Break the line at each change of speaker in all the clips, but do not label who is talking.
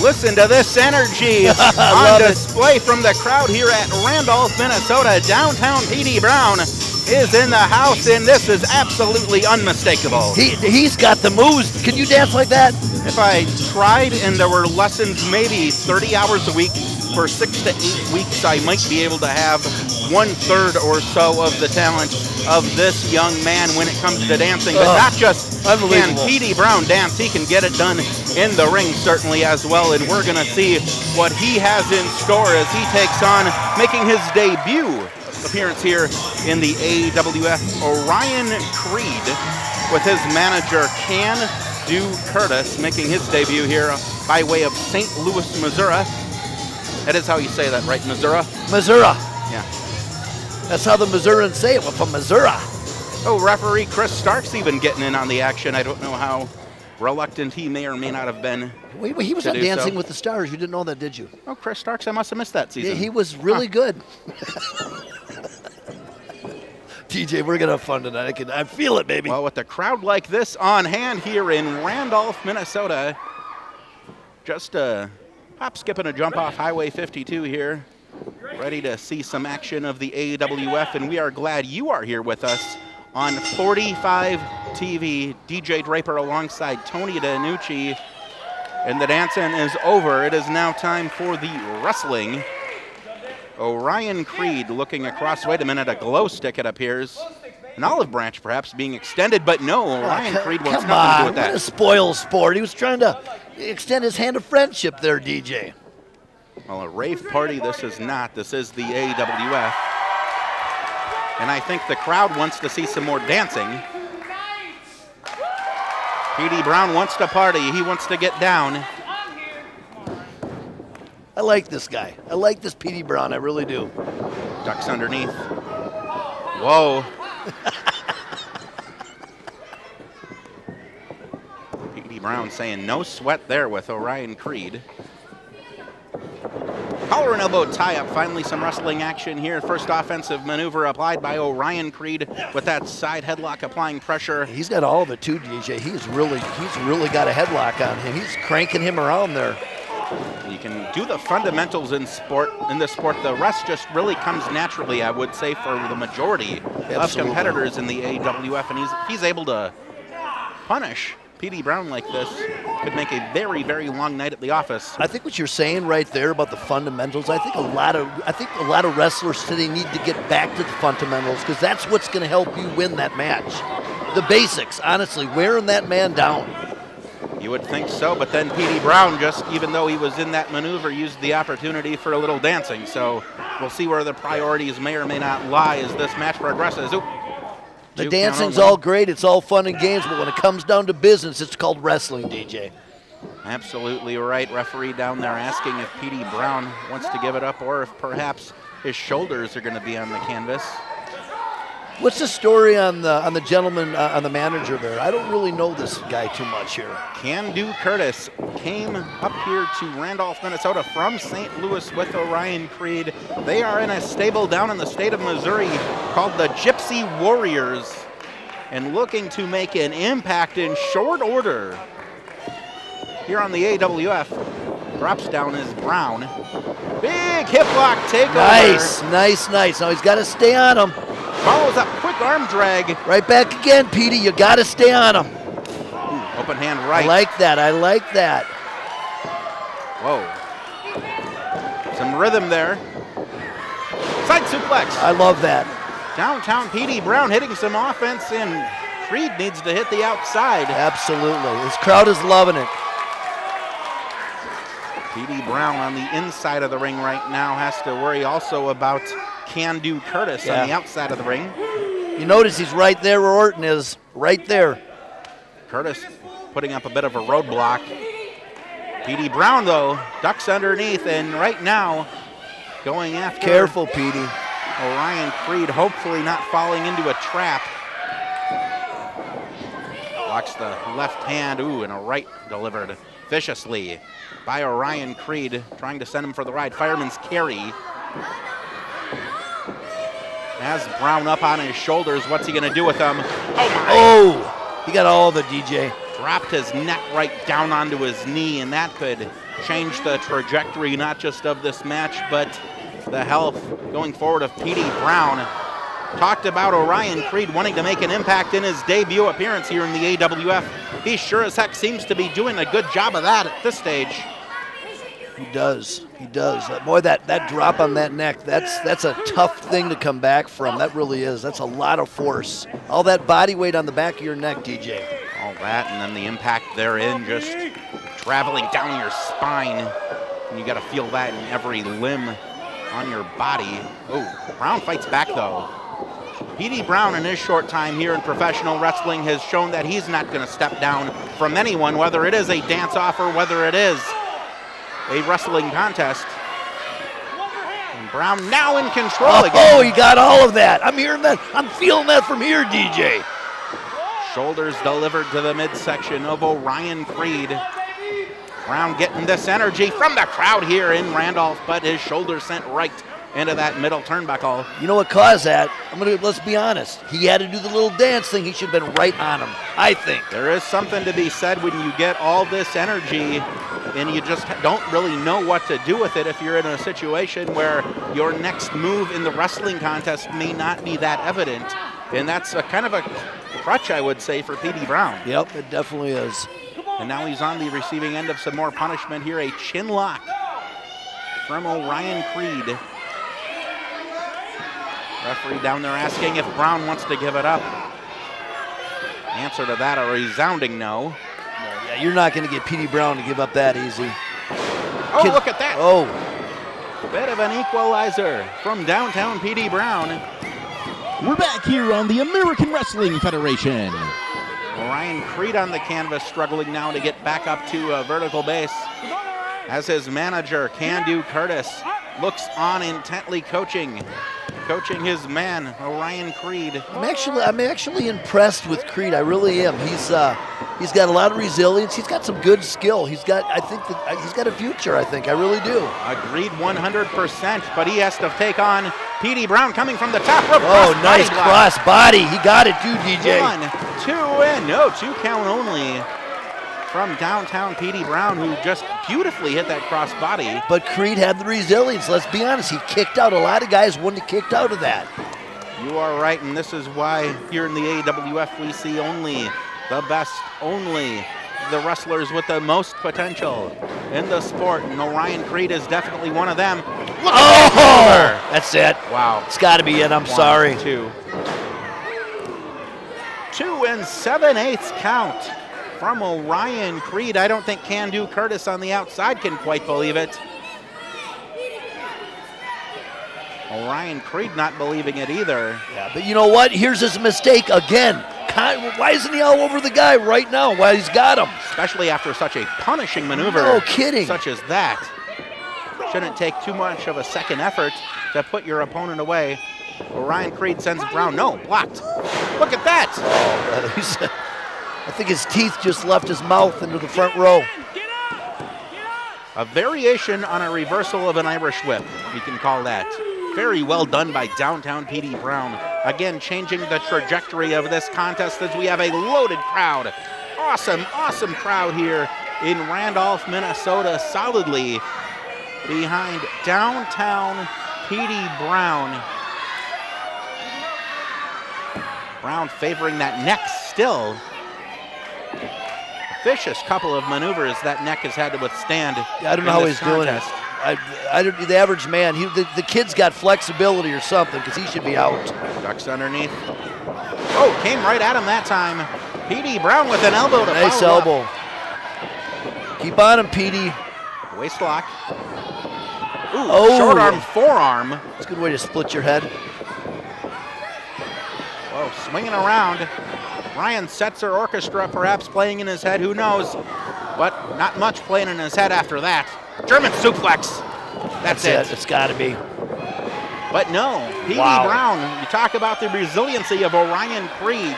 Listen to this energy on display from the crowd here at Randolph, Minnesota. Downtown Petey Brown is in the house, and this is absolutely unmistakable.
He's got the moves. Can you dance like that?
If I tried and there were lessons maybe 30 hours a week for 6 to 8 weeks, I might be able to have 1/3 or so of the talent of this young man when it comes to dancing. But not just can Petey Brown dance, he can get it done in the ring certainly as well. And we're going to see what he has in store as he takes on making his debut appearance here in the AWF, Orion Creed, with his manager Can Do Curtis, making his debut here by way of St. Louis, Missouri. That is how you say that, right, Missouri?
Missouri.
Yeah.
That's how the Missourians say it. We're from Missouri.
Oh, referee Chris Stark's even getting in on the action. I don't know how reluctant he may or may not have been.
He was on Dancing with the Stars. You didn't know that, did you?
Oh, Chris Starks, I must have missed that season.
Yeah, he was really good. TJ, we're going to have fun tonight. I feel it, baby.
Well, with a crowd like this on hand here in Randolph, Minnesota, just a hop, skip, and a jump off Highway 52 here, ready to see some action of the AWF, and we are glad you are here with us on 45 TV. DJ Draper alongside Tony DiNucci, and the dancing is over. It is now time for the wrestling. Orion Creed looking across. Wait a minute, a glow stick, it appears. An olive branch perhaps being extended, but no, Orion Creed wants nothing to do with that.
What a spoil sport. He was trying to extend his hand of friendship there, DJ.
Well, a rave party this is not. This is the AWF. And I think the crowd wants to see some more dancing. Petey Brown wants to party. He wants to get down.
I like this guy. I like this Petey Brown. I really do.
Ducks underneath. Whoa. Petey Brown saying no sweat there with Orion Creed. Collar and elbow tie-up. Finally some wrestling action here. First offensive maneuver applied by Orion Creed with that side headlock applying pressure.
He's got all of it too, DJ. He's really got a headlock on him. He's cranking him around there.
You can do the fundamentals in this sport. The rest just really comes naturally, I would say, for the majority of competitors in the AWF, and he's able to punish Petey Brown like this. Could make a very, very long night at the office.
I think what you're saying right there about the fundamentals, I think a lot of wrestlers today need to get back to the fundamentals, because that's what's going to help you win that match. The basics, honestly, wearing that man down.
You would think so, but then Petey Brown, just even though he was in that maneuver, used the opportunity for a little dancing. So we'll see where the priorities may or may not lie as this match progresses. Oop.
The dancing's all great, it's all fun and games, but when it comes down to business, it's called wrestling, DJ.
Absolutely right. Referee down there asking if Petey Brown wants to give it up or if perhaps his shoulders are going to be on the canvas.
What's the story on the gentleman, on the manager there? I don't really know this guy too much here.
Can Do Curtis came up here to Randolph, Minnesota from St. Louis with Orion Creed. They are in a stable down in the state of Missouri called the Gypsy Warriors and looking to make an impact in short order. Here on the AWF, drops down is Brown. Big hip lock takeover.
Nice. Now he's got to stay on him.
Follows up, quick arm drag.
Right back again, Petey. You got to stay on him.
Ooh, open hand right.
I like that.
Whoa. Some rhythm there. Side suplex.
I love that.
Downtown Petey Brown hitting some offense, and Creed needs to hit the outside.
Absolutely. This crowd is loving it.
Petey Brown on the inside of the ring right now has to worry also about Can Do Curtis on the outside of the ring.
You notice he's right there where Orton is, right there.
Curtis putting up a bit of a roadblock. Petey Brown, though, ducks underneath, and right now going after.
Careful, Petey.
Orion Creed hopefully not falling into a trap. Blocks the left hand, and a right delivered viciously by Orion Creed, trying to send him for the ride. Fireman's carry. Has Brown up on his shoulders. What's he going to do with him?
Oh, he got all of it, DJ.
Dropped his neck right down onto his knee, and that could change the trajectory not just of this match, but the health going forward of Petey Brown. Talked about Orion Creed wanting to make an impact in his debut appearance here in the AWF. He sure as heck seems to be doing a good job of that at this stage.
He does. He does. Boy, that drop on that neck, that's a tough thing to come back from. That really is. That's a lot of force. All that body weight on the back of your neck, DJ.
All that, and then the impact therein just traveling down your spine. And you got to feel that in every limb on your body. Oh, Brown fights back, though. Petey Brown, in his short time here in professional wrestling, has shown that he's not going to step down from anyone, whether it is a dance-off or whether it is a wrestling contest. And Brown now in control again.
Oh, he got all of that. I'm hearing that. I'm feeling that from here, DJ.
Shoulders delivered to the midsection of Orion Creed. Brown getting this energy from the crowd here in Randolph, but his shoulder sent right into that middle turnbuckle.
You know what caused that? Let's be honest. He had to do the little dance thing. He should have been right on him, I think.
There is something to be said when you get all this energy and you just don't really know what to do with it if you're in a situation where your next move in the wrestling contest may not be that evident. And that's a kind of a crutch, I would say, for Petey Brown.
Yep, it definitely is.
And now he's on the receiving end of some more punishment here. A chin lock from Orion Creed. Referee down there asking if Brown wants to give it up. Answer to that, a resounding no.
Yeah, you're not going to get Petey Brown to give up that easy.
Oh, look at that.
Oh.
Bit of an equalizer from downtown Petey Brown.
We're back here on the American Wrestling Federation.
Orion Creed on the canvas, struggling now to get back up to a vertical base. As his manager, Can-Do Curtis, looks on intently coaching his man, Orion Creed.
I'm actually impressed with Creed. I really am. He's got a lot of resilience. He's got some good skill. He's got a future. I think. I really do.
Agreed 100%. But he has to take on Petey Brown coming from the top rope.
Oh, nice cross body. He got it too, DJ.
1, 2, and no, 2 count only from downtown Petey Brown, who just beautifully hit that cross body.
But Creed had the resilience. Let's be honest. He kicked out. A lot of guys wouldn't have kicked out of that.
You are right, and this is why here in the AWF we see only the best, only the wrestlers with the most potential in the sport, and Orion Creed is definitely one of them. Look at that.
That's it.
Wow.
It's got to be it. I'm sorry.
2 7/8 count from Orion Creed. I don't think Can-Do Curtis on the outside can quite believe it. Orion Creed not believing it either.
Yeah, but you know what? Here's his mistake again. Why isn't he all over the guy right now while he's got him?
Especially after such a punishing maneuver.
No kidding.
Such as that. Shouldn't take too much of a second effort to put your opponent away. Orion Creed sends Brown. No, blocked. Look at that.
Oh, I think his teeth just left his mouth into the front row.
A variation on a reversal of an Irish whip, you can call that. Very well done by downtown Petey Brown. Again, changing the trajectory of this contest as we have a loaded crowd. Awesome, awesome crowd here in Randolph, Minnesota, solidly behind downtown Petey Brown. Brown favoring that neck still. Vicious couple of maneuvers that neck has had to withstand.
Yeah, I don't know how he's doing it. The average man, the kid's got flexibility or something because he should be out.
Ducks underneath. Oh, came right at him that time. Petey Brown with an elbow to
nice
follow
elbow.
Up.
Keep on him, Petey.
Waist lock. Ooh, short arm, forearm.
It's a good way to split your head.
Whoa, swinging around. Ryan Setzer Orchestra perhaps playing in his head, who knows? But not much playing in his head after that. German suplex. That's it.
It's got to be.
But no, Petey Brown, you talk about the resiliency of Orion Creed.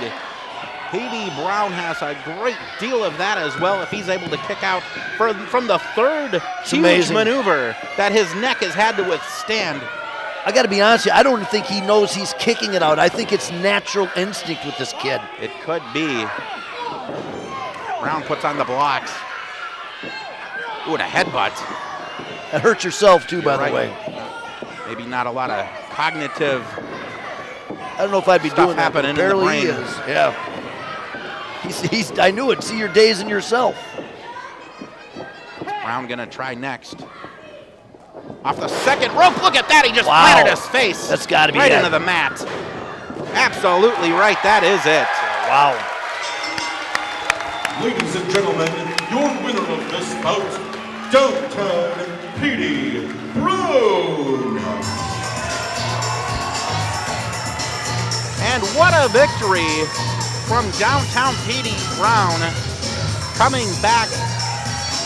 Petey Brown has a great deal of that as well if he's able to kick out from the third huge maneuver that his neck has had to withstand.
I got to be honest with you, I don't think he knows he's kicking it out. I think it's natural instinct with this kid.
It could be. Brown puts on the blocks. Ooh, and a headbutt.
That hurt yourself too, by
You're
the way.
Maybe not a lot of cognitive
I don't know if I'd be
stuff
doing that.
happening in the
Barely
brain.
he is. Yeah. I knew it. See your days in yourself.
Brown gonna try next. Off the second rope, look at that, he just
Wow.
planted his face.
That's gotta be
right
it.
into the mat. Absolutely right, that is it.
Wow.
Ladies and gentlemen, your winner of this bout, Downtown Petey Brown.
And what a victory from downtown Petey Brown, coming back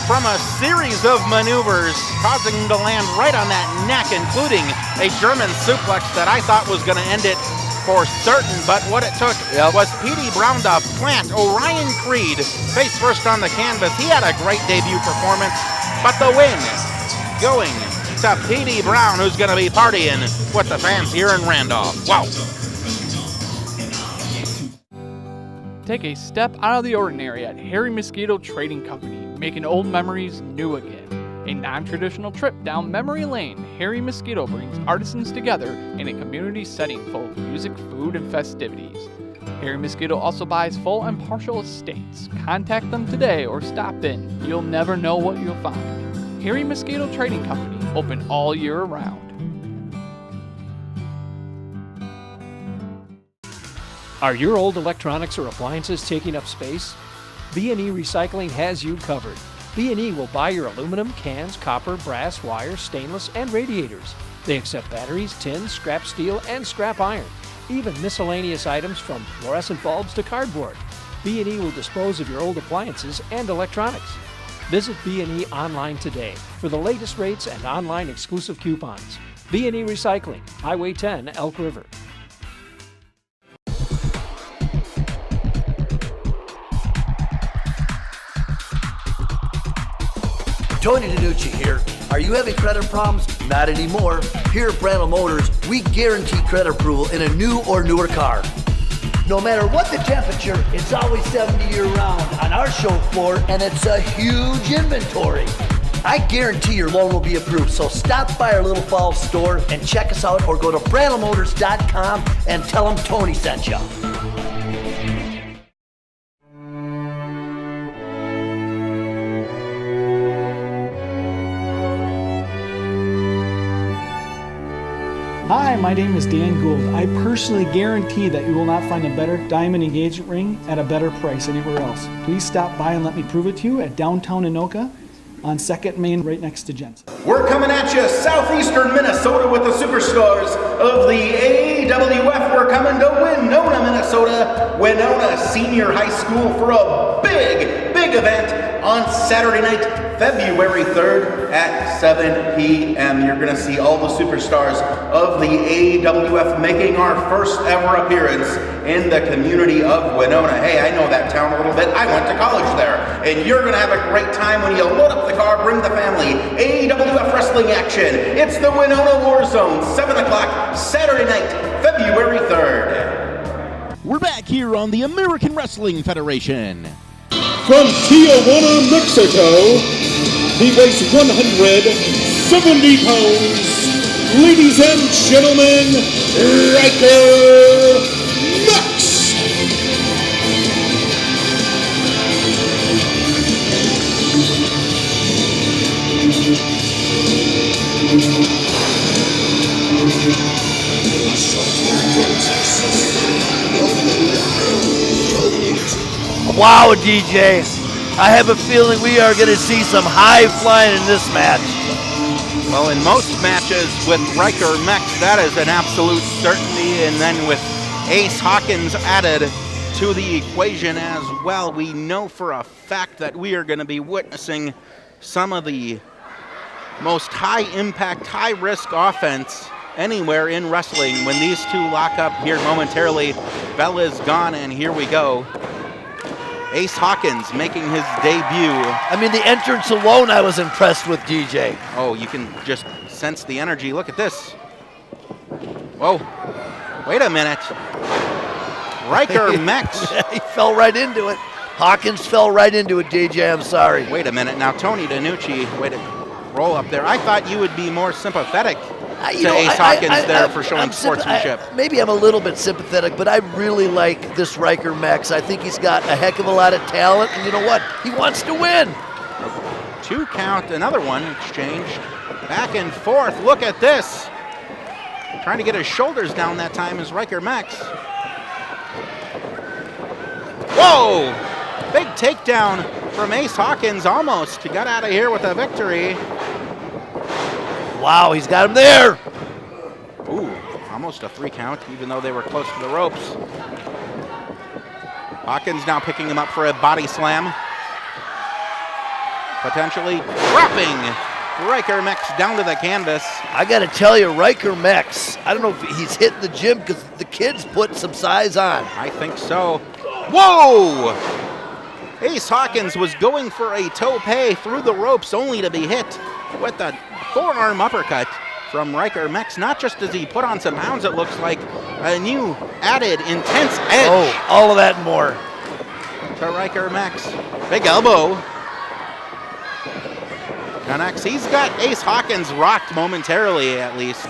from a series of maneuvers, causing him to land right on that neck, including a German suplex that I thought was going to end it for certain, but what it took was Petey Brown to plant Orion Creed face first on the canvas. He had a great debut performance, but the win going to Petey Brown, who's going to be partying with the fans here in Randolph. Wow.
Take a step out of the ordinary at Harry Mosquito Trading Company, making old memories new again. A non-traditional trip down memory lane, Harry Mosquito brings artisans together in a community setting full of music, food, and festivities. Harry Mosquito also buys full and partial estates. Contact them today or stop in. You'll never know what you'll find. Harry Mosquito Trading Company, open all year round.
Are your old electronics or appliances taking up space? B&E Recycling has you covered. B&E will buy your aluminum, cans, copper, brass, wire, stainless, and radiators. They accept batteries, tins, scrap steel, and scrap iron, even miscellaneous items from fluorescent bulbs to cardboard. B&E will dispose of your old appliances and electronics. Visit B&E online today for the latest rates and online exclusive coupons. B&E Recycling, Highway 10, Elk River.
Tony DiNucci here. Are you having credit problems? Not anymore. Here at Randall Motors, we guarantee credit approval in a new or newer car. No matter what the temperature, it's always 70 year-round on our show floor, and it's a huge inventory. I guarantee your loan will be approved, so stop by our Little Falls store and check us out, or go to BrandleMotors.com and tell them Tony sent you.
Hi, my name is Dan Gould. I personally guarantee that you will not find a better diamond engagement ring at a better price anywhere else. Please stop by and let me prove it to you at downtown Anoka on 2nd Main right next to Jensen.
We're coming at you southeastern Minnesota with the superstars of the AWF. We're coming to Winona, Minnesota, Winona Senior High School for a big event on Saturday night, February 3rd at 7 p.m. You're going to see all the superstars of the AWF making our first ever appearance in the community of Winona. Hey, I know that town a little bit. I went to college there. And you're going to have a great time when you load up the car, bring the family. AWF wrestling action. It's the Winona War Zone, 7 o'clock, Saturday night, February 3rd.
We're back here on the American Wrestling Federation.
From Tijuana, Mexico, he weighs 170 pounds. Ladies and gentlemen, Ryker Max.
Wow, DJ. I have a feeling we are going to see some high flying in this match.
Well, in most matches with Riker Mex, that is an absolute certainty. And then with Ace Hawkins added to the equation as well, we know for a fact that we are going to be witnessing some of the most high-impact, high-risk offense anywhere in wrestling when these two lock up here momentarily. Bell is gone, and here we go. Ace Hawkins making his debut.
I mean, the entrance alone, I was impressed with, DJ.
Oh, you can just sense the energy. Look at this. Whoa. Wait a minute. Riker Mex.
He fell right into it. Hawkins fell right into it, JJ. I'm sorry.
Wait a minute. Now, Tony DiNucci, way to roll up there. I thought you would be more sympathetic to Ace Hawkins there for showing sportsmanship.
Maybe I'm a little bit sympathetic, but I really like this Ryker Max. I think he's got a heck of a lot of talent, and you know what? He wants to win.
2 count, another one exchanged. Back and forth. Look at this. Trying to get his shoulders down that time is Riker Max. Whoa! Big takedown from Ace Hawkins. Almost got out of here with a victory.
Wow, he's got him there.
Ooh, almost a 3 count, even though they were close to the ropes. Hawkins now picking him up for a body slam. Potentially dropping Riker Mex down to the canvas.
I got to tell you, Riker Mex, I don't know if he's hitting the gym because the kids put some size on.
I think so. Whoa! Ace Hawkins was going for a tope through the ropes only to be hit with a forearm uppercut from Riker Mex. Not just does he put on some pounds, it looks like a new added intense edge.
Oh, all of that and more.
To Riker Mex. Big elbow. Connects. He's got Ace Hawkins rocked momentarily at least.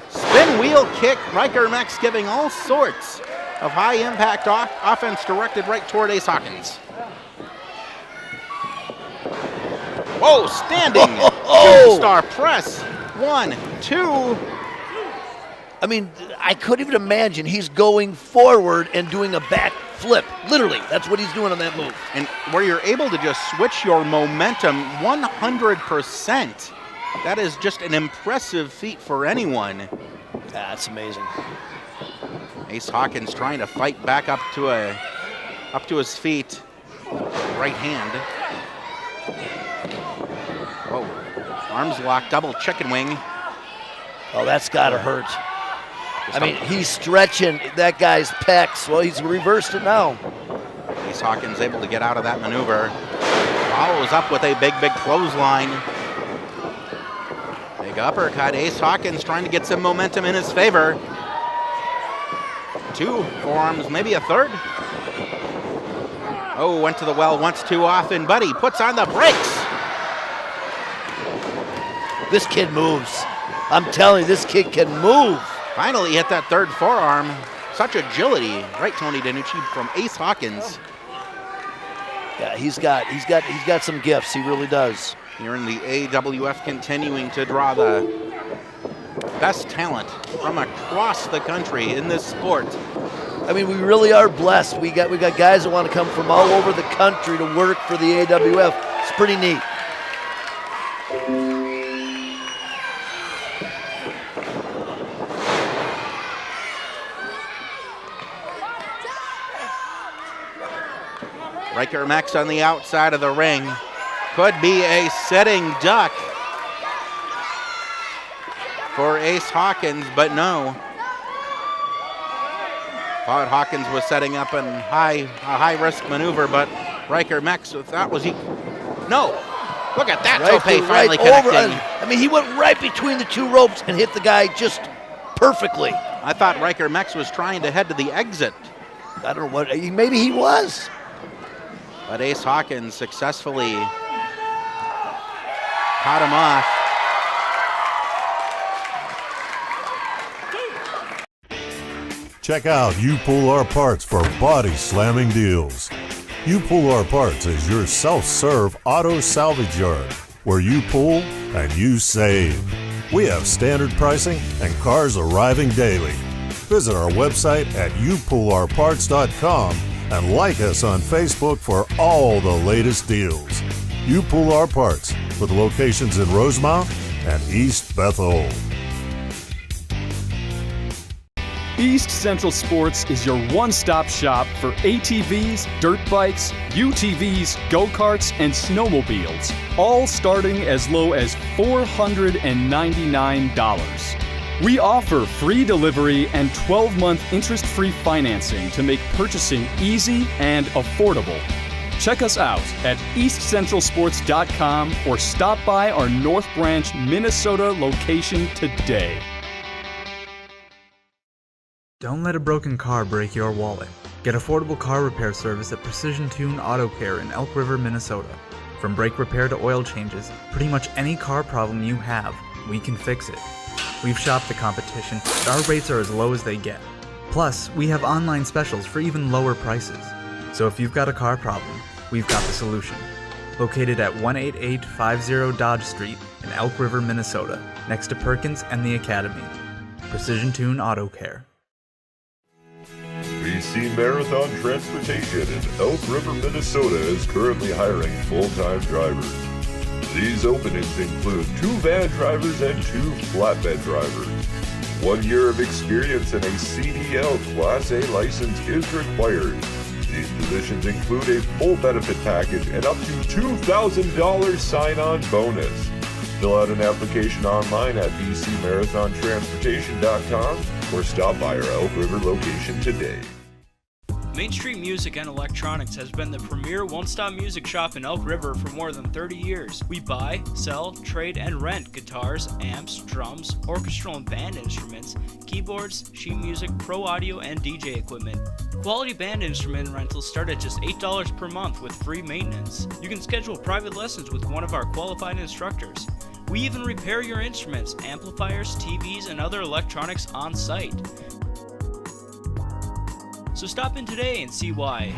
Spin wheel kick. Riker Mex giving all sorts of high impact offense directed right toward Ace Hawkins. Whoa, standing star press. 1, 2.
I mean, I couldn't even imagine he's going forward and doing a back flip. Literally, that's what he's doing on that move.
And where you're able to just switch your momentum 100%. That is just an impressive feat for anyone.
That's amazing.
Ace Hawkins trying to fight back up to his feet. Right hand. Whoa. Arms locked, double chicken wing.
Oh, that's got to hurt. I mean, he's stretching that guy's pecs. Well, he's reversed it now.
Ace Hawkins able to get out of that maneuver. Follows up with a big clothesline. Big uppercut. Ace Hawkins trying to get some momentum in his favor. 2 forearms, maybe a third. Oh, went to the well once too often, but he puts on the brakes.
This kid moves. I'm telling you, this kid can move.
Finally hit that third forearm. Such agility, right, Tony DiNucci, from Ace Hawkins.
Yeah, he's got some gifts. He really does.
Here in the AWF, continuing to draw the best talent from across the country in this sport.
I mean, we really are blessed. We got guys that want to come from all over the country to work for the AWF. It's pretty neat.
Riker Max on the outside of the ring. Could be a sitting duck for Ace Hawkins, but no. Thought Hawkins was setting up a high-risk maneuver, but Riker Mex, that was he. No. Look at that tope finally connecting.
I mean, he went right between the 2 ropes and hit the guy just perfectly.
I thought Riker Mex was trying to head to the exit.
I don't know what, maybe he was.
But Ace Hawkins successfully caught him off.
Check out You Pull Our Parts for body slamming deals. You Pull Our Parts is your self-serve auto salvage yard where you pull and you save. We have standard pricing and cars arriving daily. Visit our website at youpullourparts.com and like us on Facebook for all the latest deals. You Pull Our Parts with locations in Rosemount and East Bethel.
East Central Sports is your one-stop shop for ATVs, dirt bikes, UTVs, go-karts, and snowmobiles, all starting as low as $499. We offer free delivery and 12-month interest-free financing to make purchasing easy and affordable. Check us out at eastcentralsports.com or stop by our North Branch, Minnesota location today.
Don't let a broken car break your wallet. Get affordable car repair service at Precision Tune Auto Care in Elk River, Minnesota. From brake repair to oil changes, pretty much any car problem you have, we can fix it. We've shopped the competition, and our rates are as low as they get. Plus, we have online specials for even lower prices. So if you've got a car problem, we've got the solution. Located at 18850 Dodge Street in Elk River, Minnesota, next to Perkins and the Academy. Precision Tune Auto Care.
BC Marathon Transportation in Elk River, Minnesota is currently hiring full-time drivers. These openings include 2 van drivers and 2 flatbed drivers. 1 year of experience and a CDL Class A license is required. These positions include a full benefit package and up to $2,000 sign-on bonus. Fill out an application online at bcmarathontransportation.com or stop by our Elk River location today.
Main Street Music and Electronics has been the premier one-stop music shop in Elk River for more than 30 years. We buy, sell, trade, and rent guitars, amps, drums, orchestral and band instruments, keyboards, sheet music, pro audio, and DJ equipment. Quality band instrument rentals start at just $8 per month with free maintenance. You can schedule private lessons with one of our qualified instructors. We even repair your instruments, amplifiers, TVs, and other electronics on site. So stop in today and see why.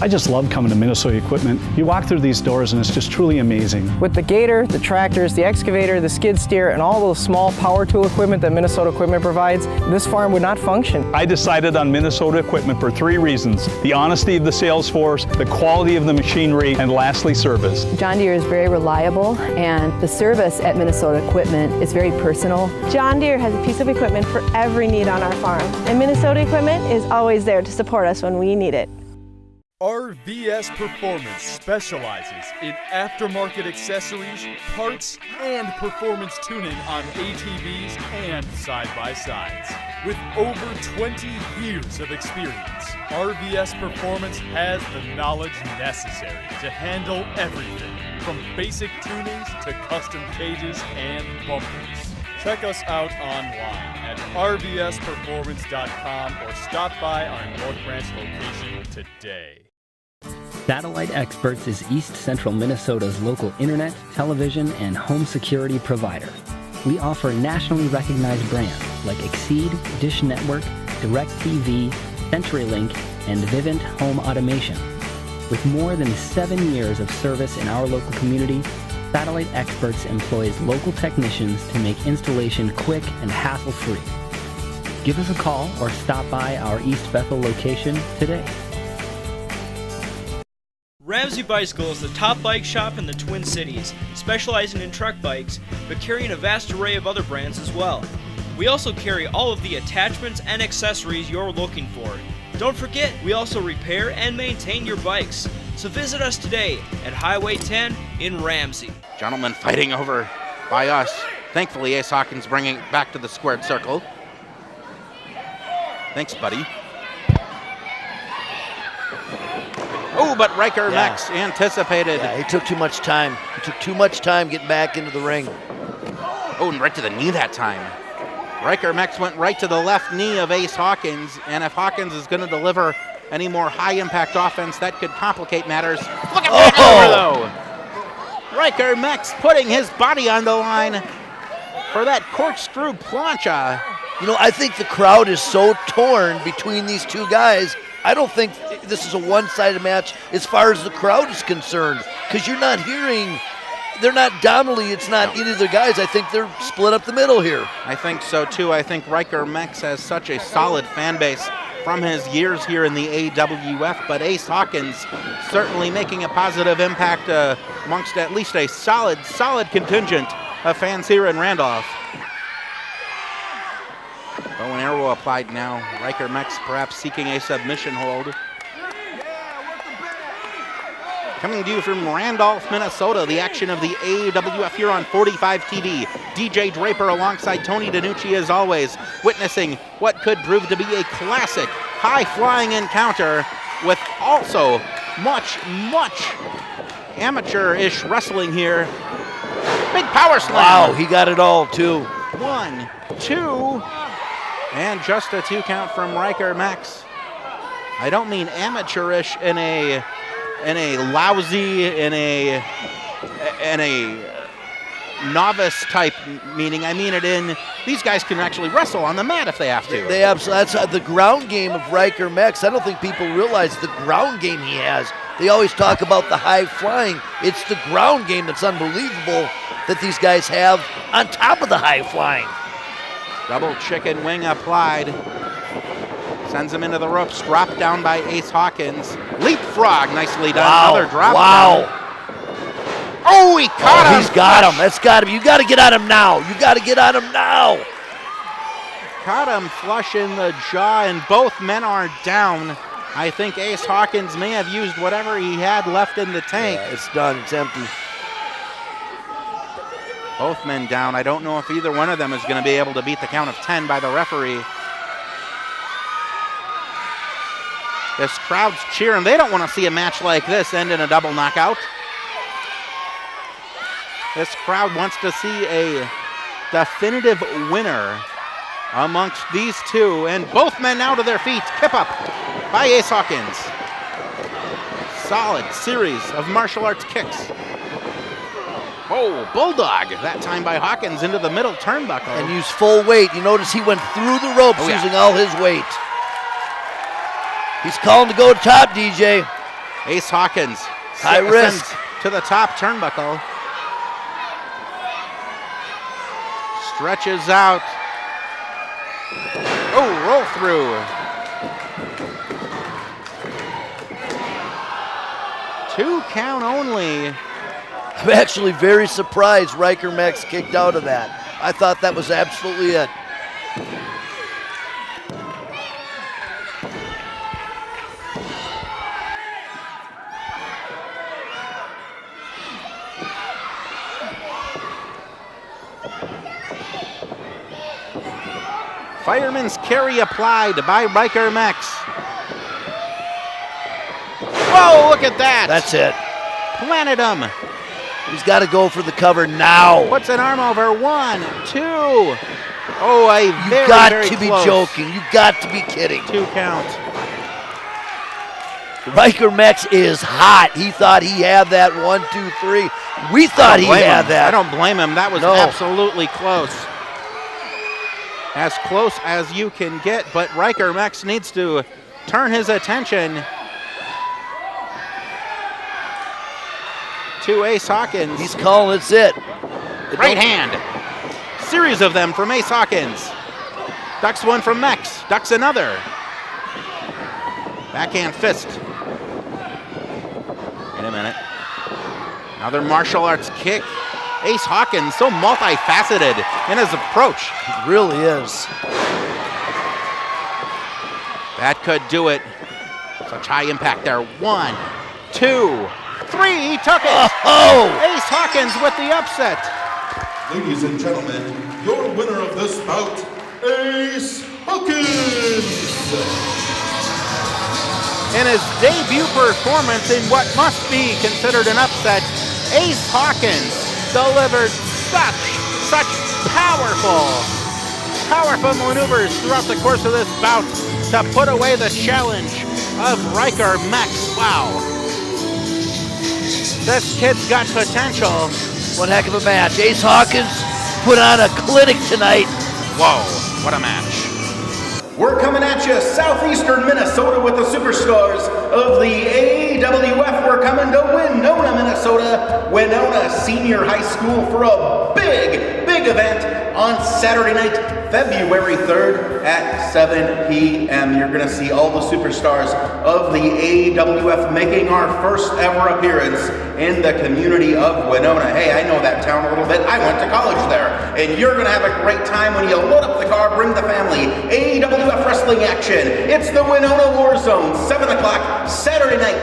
I just love coming to Minnesota Equipment. You walk through these doors and it's just truly amazing.
With the gator, the tractors, the excavator, the skid steer, and all those small power tool equipment that Minnesota Equipment provides, this farm would not function.
I decided on Minnesota Equipment for 3 reasons: the honesty of the sales force, the quality of the machinery, and lastly, service.
John Deere is very reliable, and the service at Minnesota Equipment is very personal.
John Deere has a piece of equipment for every need on our farm, and Minnesota Equipment is always there to support us when we need it.
RVS Performance specializes in aftermarket accessories, parts, and performance tuning on ATVs and side-by-sides. With over 20 years of experience, RVS Performance has the knowledge necessary to handle everything from basic tunings to custom cages and bumpers. Check us out online at rvsperformance.com or stop by our North Branch location today.
Satellite Experts is East Central Minnesota's local internet, television, and home security provider. We offer nationally recognized brands like Exceed, Dish Network, DirecTV, CenturyLink, and Vivint Home Automation. With more than 7 years of service in our local community, Satellite Experts employs local technicians to make installation quick and hassle-free. Give us a call or stop by our East Bethel location today.
Ramsey Bicycle is the top bike shop in the Twin Cities, specializing in truck bikes, but carrying a vast array of other brands as well. We also carry all of the attachments and accessories you're looking for. Don't forget, we also repair and maintain your bikes. So visit us today at Highway 10 in Ramsey.
Gentlemen fighting over by us. Thankfully, Ace Hawkins bringing it back to the squared circle. Thanks, buddy. Oh, but Riker Mex anticipated.
Yeah, he took too much time. He took too much time getting back into the ring.
Oh, and right to the knee that time. Riker Mex went right to the left knee of Ace Hawkins, and if Hawkins is going to deliver any more high-impact offense, that could complicate matters. Look at that over, though. Riker Mex putting his body on the line for that corkscrew plancha.
You know, I think the crowd is so torn between these two guys. I don't think this is a one-sided match as far as the crowd is concerned, because you're not hearing, they're not dominantly, it's not either of the guys. I think they're split up the middle here.
I think so, too. I think Riker Mex has such a solid fan base from his years here in the AWF, but Ace Hawkins certainly making a positive impact amongst at least a solid contingent of fans here in Randolph. Bow and arrow applied now. Riker Mex perhaps seeking a submission hold. Coming to you from Randolph, Minnesota, the action of the AWF here on 45 TV. DJ Draper alongside Tony DiNucci as always, witnessing what could prove to be a classic high-flying encounter with also much amateur-ish wrestling here. Big power slam.
Wow, he got it all too.
1, 2. And just a 2 count from Riker Max. I don't mean amateurish in a lousy, in a novice type meaning. I mean it in these guys can actually wrestle on the mat if they have to.
They absolutely. That's the ground game of Ryker Mex. I don't think people realize the ground game he has. They always talk about the high flying. It's the ground game that's unbelievable that these guys have on top of the high flying.
Double chicken wing applied. Sends him into the ropes. Dropped down by Ace Hawkins. Leapfrog, nicely done.
Wow.
Another drop
Wow.
down. Oh, he caught him.
He's got him. That's got to be. You got to get on him now. You got to get on him now.
Caught him flush in the jaw, and both men are down. I think Ace Hawkins may have used whatever he had left in the tank.
Yeah, it's done. It's empty.
Both men down. I don't know if either one of them is going to be able to beat the count of 10 by the referee. This crowd's cheering. They don't want to see a match like this end in a double knockout. This crowd wants to see a definitive winner amongst these two. And both men now to their feet. Kip up by Ace Hawkins. Solid series of martial arts kicks. Oh, bulldog, that time by Hawkins into the middle turnbuckle.
And used full weight. You notice he went through the ropes using all his weight. He's calling to go top, DJ.
Ace Hawkins.
High risk.
To the top turnbuckle. Stretches out. Oh, roll through. 2 count only.
I'm actually very surprised Ryker Mex kicked out of that. I thought that was absolutely it.
Fireman's carry applied by Riker Max. Whoa, look at that.
That's it.
Planted him.
He's got to go for the cover now.
Puts an arm over. 1, 2. Oh, a very,
you got
very
to be
close.
joking. You got to be kidding.
2 count.
Riker Mex is hot. He thought he had that 1, 2, 3. We thought he had that.
I don't blame him. That was absolutely close. As close as you can get, but Riker Mex needs to turn his attention to Ace Hawkins.
He's calling it's it.
Right hand. Series of them from Ace Hawkins. Ducks one from Mex. Ducks another. Backhand fist. Wait a minute. Another martial arts kick. Ace Hawkins, so multifaceted in his approach.
He really is.
That could do it. Such high impact there. 1, 2, 3. He took it.
Oh!
Ace Hawkins with the upset.
Ladies and gentlemen, your winner of this bout, Ace Hawkins.
In his debut performance in what must be considered an upset, Ace Hawkins delivered such powerful maneuvers throughout the course of this bout to put away the challenge of Riker Max. Wow. This kid's got potential.
One heck of a match. Ace Hawkins put on a clinic tonight.
Whoa, what a match.
We're coming at you, southeastern Minnesota, with the superstars of the AWF. We're coming to Winona, Minnesota, Winona Senior High School for a big event on Saturday night, February 3rd at 7 p.m. You're going to see all the superstars of the AWF making our first ever appearance in the community of Winona. Hey, I know that town a little bit. I went to college there. And you're going to have a great time when you load up the car, bring the family. AWF wrestling action. It's the Winona War Zone, 7 o'clock, Saturday night,